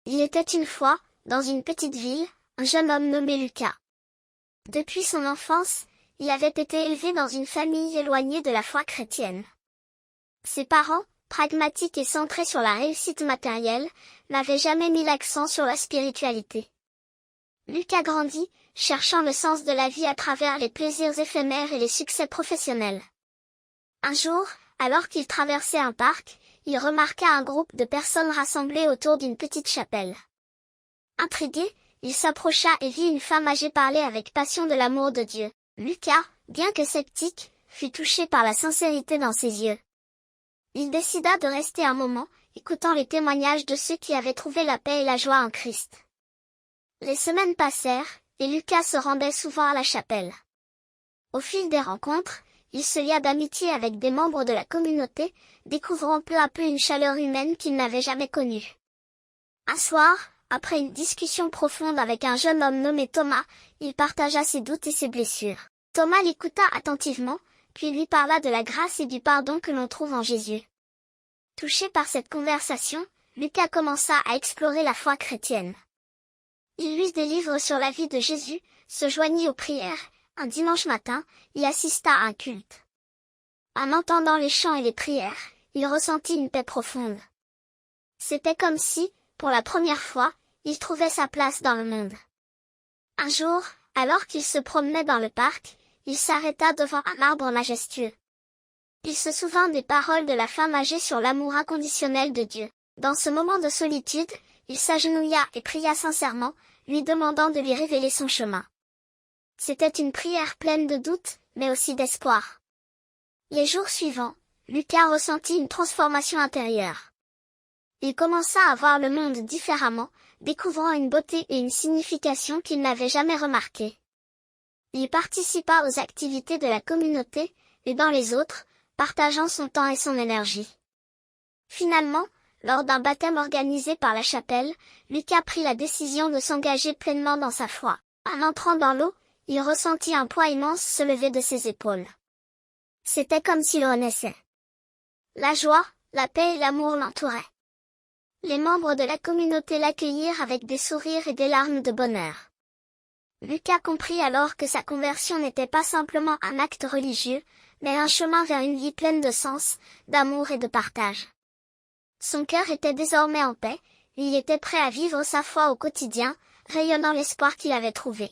Il était une fois, dans une petite ville, un jeune homme nommé Lucas. Depuis son enfance, il avait été élevé dans une famille éloignée de la foi chrétienne. Ses parents, pragmatiques et centrés sur la réussite matérielle, n'avaient jamais mis l'accent sur la spiritualité. Lucas grandit, cherchant le sens de la vie à travers les plaisirs éphémères et les succès professionnels. Un jour, alors qu'il traversait un parc, il remarqua un groupe de personnes rassemblées autour d'une petite chapelle. Intrigué, il s'approcha et vit une femme âgée parler avec passion de l'amour de Dieu. Lucas, bien que sceptique, fut touché par la sincérité dans ses yeux. Il décida de rester un moment, écoutant les témoignages de ceux qui avaient trouvé la paix et la joie en Christ. Les semaines passèrent, et Lucas se rendait souvent à la chapelle. Au fil des rencontres, il se lia d'amitié avec des membres de la communauté, découvrant peu à peu une chaleur humaine qu'il n'avait jamais connue. Un soir, après une discussion profonde avec un jeune homme nommé Thomas, il partagea ses doutes et ses blessures. Thomas l'écouta attentivement, puis lui parla de la grâce et du pardon que l'on trouve en Jésus. Touché par cette conversation, Lucas commença à explorer la foi chrétienne. Il lut des livres sur la vie de Jésus, se joignit aux prières. Un dimanche matin, il assista à un culte. En entendant les chants et les prières, il ressentit une paix profonde. C'était comme si, pour la première fois, il trouvait sa place dans le monde. Un jour, alors qu'il se promenait dans le parc, il s'arrêta devant un arbre majestueux. Il se souvint des paroles de la femme âgée sur l'amour inconditionnel de Dieu. Dans ce moment de solitude, il s'agenouilla et pria sincèrement, lui demandant de lui révéler son chemin. C'était une prière pleine de doute, mais aussi d'espoir. Les jours suivants, Lucas ressentit une transformation intérieure. Il commença à voir le monde différemment, découvrant une beauté et une signification qu'il n'avait jamais remarquées. Il participa aux activités de la communauté, aidant les autres, partageant son temps et son énergie. Finalement, lors d'un baptême organisé par la chapelle, Lucas prit la décision de s'engager pleinement dans sa foi. En entrant dans l'eau, il ressentit un poids immense se lever de ses épaules. C'était comme s'il renaissait. La joie, la paix et l'amour l'entouraient. Les membres de la communauté l'accueillirent avec des sourires et des larmes de bonheur. Lucas comprit alors que sa conversion n'était pas simplement un acte religieux, mais un chemin vers une vie pleine de sens, d'amour et de partage. Son cœur était désormais en paix, et il était prêt à vivre sa foi au quotidien, rayonnant l'espoir qu'il avait trouvé.